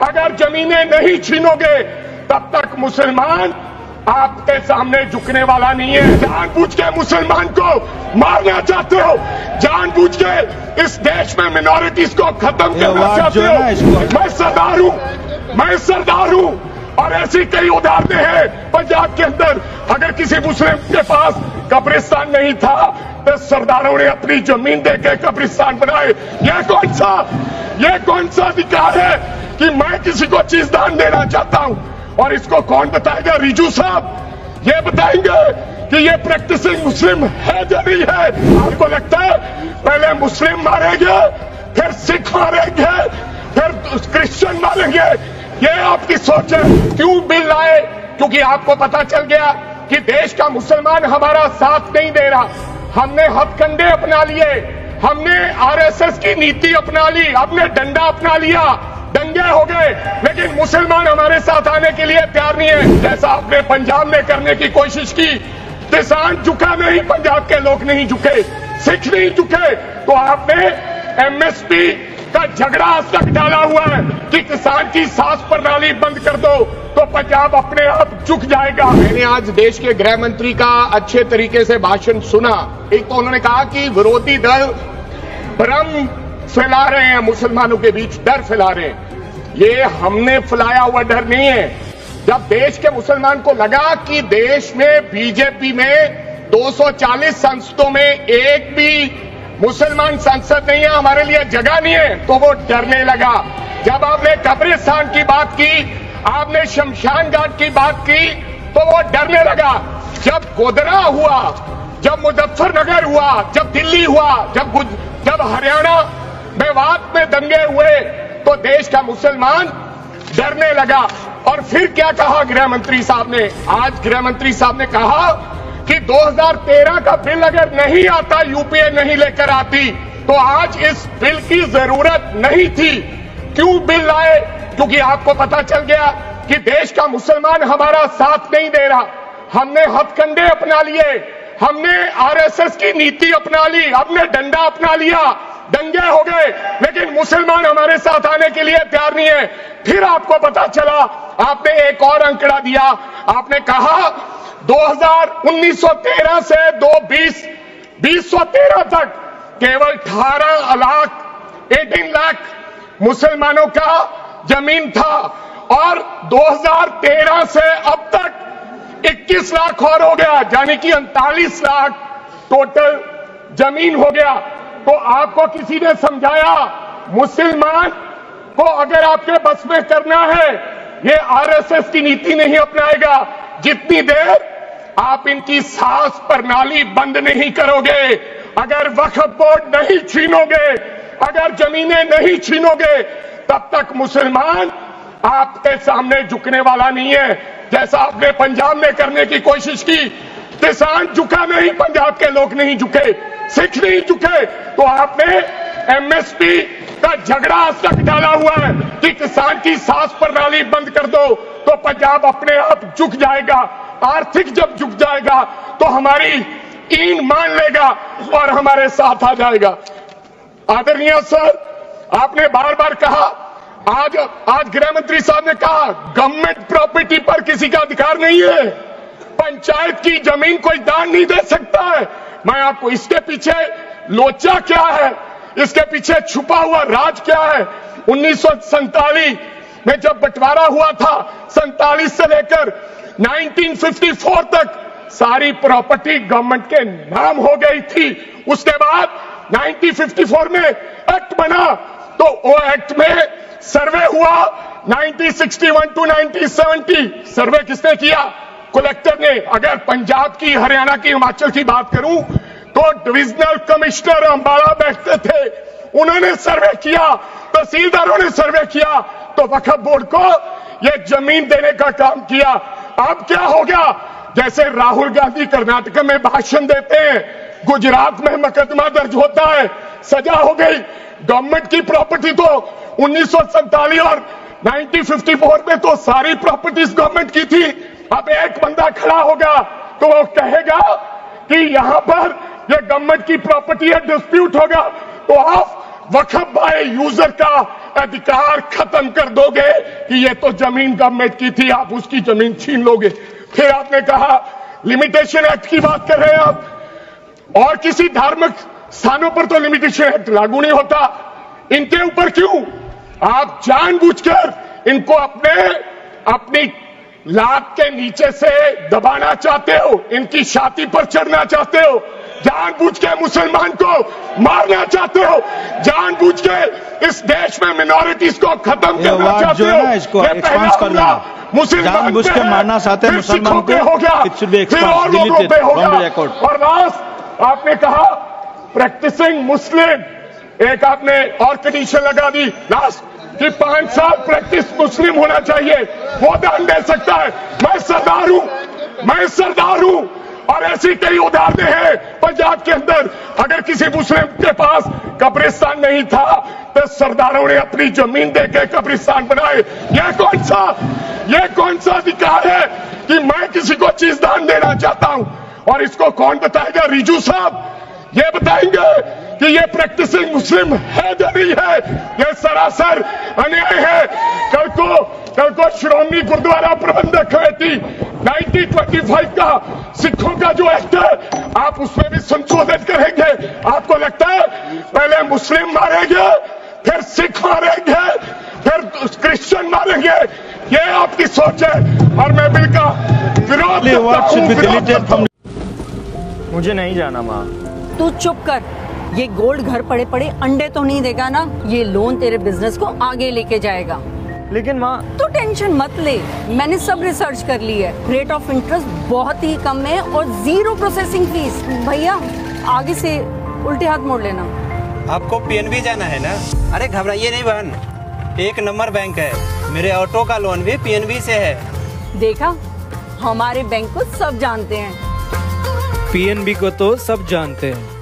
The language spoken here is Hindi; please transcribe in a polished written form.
अगर जमीनें नहीं छीनोगे तब तक मुसलमान आपके सामने झुकने वाला नहीं है। जानबूझ के मुसलमान को मारना चाहते हो, जानबूझ के इस देश में मिनॉरिटीज को खत्म करना चाहते हो। मैं सरदार हूं और ऐसी कई उदाहरणें हैं पंजाब के अंदर। अगर किसी मुस्लिम के पास कब्रिस्तान नहीं था तो सरदारों ने अपनी जमीन देकर कब्रिस्तान बनाए। ये कौन सा अधिकार है कि मैं किसी को चीज दान देना चाहता हूं? और इसको कौन बताएगा? रिजू साहब ये बताएंगे कि ये प्रैक्टिसिंग मुस्लिम है या नहीं है। आपको लगता है पहले मुस्लिम मारेंगे, फिर सिख मारेंगे, फिर क्रिश्चियन मारेंगे? ये आपकी सोच है। क्यों बिल लाए? क्योंकि आपको पता चल गया कि देश का मुसलमान हमारा साथ नहीं दे रहा। हमने हथकंडे अपना लिए, हमने आरएसएस की नीति अपना ली, हमने डंडा अपना लिया, दंगे हो गए, लेकिन मुसलमान हमारे साथ आने के लिए तैयार नहीं है। जैसा आपने पंजाब में करने की कोशिश की, किसान झुका नहीं, पंजाब के लोग नहीं झुके, सिख नहीं झुके, तो आपने एमएसपी का झगड़ा आज तक डाला हुआ है कि किसान की सास प्रणाली बंद कर दो तो पंजाब अपने आप झुक जाएगा। मैंने आज देश के गृह मंत्री का अच्छे तरीके से भाषण सुना। एक तो उन्होंने कहा कि विरोधी दल भ्रम फैला रहे हैं, मुसलमानों के बीच डर फैला रहे हैं। ये हमने फैलाया हुआ डर नहीं है। जब देश के मुसलमान को लगा कि देश में बीजेपी में 240 संसदों में एक भी मुसलमान सांसद नहीं है, हमारे लिए जगह नहीं है, तो वो डरने लगा। जब आपने कब्रिस्तान की बात की, आपने शमशान घाट की बात की, तो वो डरने लगा। जब गोधरा हुआ, जब मुजफ्फरनगर हुआ, जब दिल्ली हुआ, जब हरियाणा मेवात में दंगे हुए, तो देश का मुसलमान डरने लगा। और फिर क्या कहा गृह मंत्री साहब ने? आज गृह मंत्री साहब ने कहा कि 2013 का बिल अगर नहीं आता, यूपीए नहीं लेकर आती, तो आज इस बिल की जरूरत नहीं थी। क्यों बिल लाए? क्योंकि आपको पता चल गया कि देश का मुसलमान हमारा साथ नहीं दे रहा। हमने हथकंडे अपना लिए, हमने आरएसएस की नीति अपना ली, हमने डंडा अपना लिया, दंगे हो गए, लेकिन मुसलमान हमारे साथ आने के लिए तैयार नहीं है। फिर आपको पता चला, आपने एक और आंकड़ा दिया, आपने कहा 1913 से 2013 तक केवल 18 लाख मुसलमानों का जमीन था, और 2013 से अब तक 21 लाख और हो गया, यानी कि 39 लाख टोटल जमीन हो गया। तो आपको किसी ने समझाया मुसलमान को अगर आपके बस में करना है, ये आरएसएस की नीति नहीं अपनाएगा जितनी देर आप इनकी सास प्रणाली बंद नहीं करोगे। अगर वक्फ बोर्ड नहीं छीनोगे, अगर जमीनें नहीं छीनोगे, तब तक मुसलमान आपके सामने झुकने वाला नहीं है। जैसा आपने पंजाब में करने की कोशिश की, किसान झुका नहीं, पंजाब के लोग नहीं झुके, सिख नहीं झुके, तो आपने एमएसपी का झगड़ा आज तक डाला हुआ है कि किसान की सास प्रणाली बंद कर दो तो पंजाब अपने आप झुक जाएगा। आर्थिक जब झुक जाएगा तो हमारी ईन मान लेगा और हमारे साथ आ जाएगा। आदरणीय सर, आपने बार बार कहा, आज गृह मंत्री साहब ने कहा गवर्नमेंट प्रॉपर्टी पर किसी का अधिकार नहीं है, पंचायत की जमीन कोई दान नहीं दे सकता है। मैं आपको इसके पीछे लोचा क्या है, इसके पीछे छुपा हुआ राज क्या है? 1947 में जब बंटवारा हुआ था, 47 से लेकर 1954 तक सारी प्रॉपर्टी गवर्नमेंट के नाम हो गई थी। उसके बाद 1954 में एक्ट बना, तो वो एक्ट में सर्वे हुआ 1961 टू 1970। सर्वे किसने किया? कलेक्टर ने। अगर पंजाब की, हरियाणा की, हिमाचल की बात करूं तो डिविजनल कमिश्नर अंबाला बैठते थे, उन्होंने सर्वे किया, तहसीलदारों ने सर्वे किया, तो वक्फ बोर्ड को ये जमीन देने का काम किया। अब क्या हो गया? जैसे राहुल गांधी कर्नाटक में भाषण देते हैं, गुजरात में मुकदमा दर्ज होता है, सजा हो गई। गवर्नमेंट की प्रॉपर्टी तो 1947 और 1954 में तो सारी प्रॉपर्टीज गवर्नमेंट की थी। अब एक बंदा खड़ा होगा तो वो कहेगा कि यहां पर ये गवर्नमेंट की प्रॉपर्टी है, डिस्प्यूट होगा, तो आप वक्फ बाय यूजर का अधिकार खत्म कर दोगे कि ये तो जमीन गवर्नमेंट की थी, आप उसकी जमीन छीन लोगे। फिर आपने कहा लिमिटेशन एक्ट की बात कर रहे हैं आप, और किसी धार्मिक स्थानों पर तो लिमिटेशन एक्ट लागू नहीं होता, इनके ऊपर क्यों? आप जानबूझकर इनको अपनी लात के नीचे से दबाना चाहते हो, इनकी छाती पर चढ़ना चाहते हो, जानबूझ के मुसलमान को मारना चाहते हो, जानबूझ के इस देश में मिनॉरिटीज को खत्म करना चाहते हो। इसको ये पहला हमला मुसलमान जानबूझ के मारना चाहते हैं मुसलमान को, हो गया, फिर और लोगों पे होगा। और लास्ट आपने कहा प्रैक्टिसिंग मुस्लिम, एक आपने और कंडीशन लगा दी लास्ट कि 5 साल प्रैक्टिस मुस्लिम होना चाहिए, वो दान दे सकता है। मैं सरदार हूं और ऐसी कई उदाहरणें हैं पंजाब के अंदर। अगर किसी मुस्लिम के पास कब्रिस्तान नहीं था तो सरदारों ने अपनी जमीन देके कब्रिस्तान बनाए। ये कौन सा अधिकार है कि मैं किसी को चीज दान देना चाहता हूं? और इसको कौन बताएगा? रिजू साहब ये बताएंगे कि ये प्रैक्टिसिंग मुस्लिम है या नहीं है? ये सरासर अन्याय है। कल को श्रोमणी गुरुद्वारा प्रबंधक कमेटी 1925 का सिखों का जो एक्ट है, आप उसमें भी संशोधन करेंगे। आपको लगता है पहले मुस्लिम मारेंगे, फिर सिख मारेंगे, फिर क्रिश्चियन मारेंगे? ये आपकी सोच है और मैं बिल का विरोध करता हूं। मुझे नहीं जाना माँ। तू चुप कर। ये गोल्ड घर पड़े पड़े अंडे तो नहीं देगा ना? ये लोन तेरे बिजनेस को आगे लेके जाएगा। लेकिन माँ, तू टेंशन मत ले, मैंने सब रिसर्च कर ली है। रेट ऑफ इंटरेस्ट बहुत ही कम है और 0 प्रोसेसिंग फीस। भैया आगे से उल्टे हाथ मोड़ लेना। आपको पीएनबी जाना है ना? अरे घबराइए नहीं बहन, 1 नंबर बैंक है। मेरे ऑटो का लोन भी पीएनबी से है। देखा, हमारे बैंक को सब जानते हैं। पीएनबी को तो सब जानते हैं।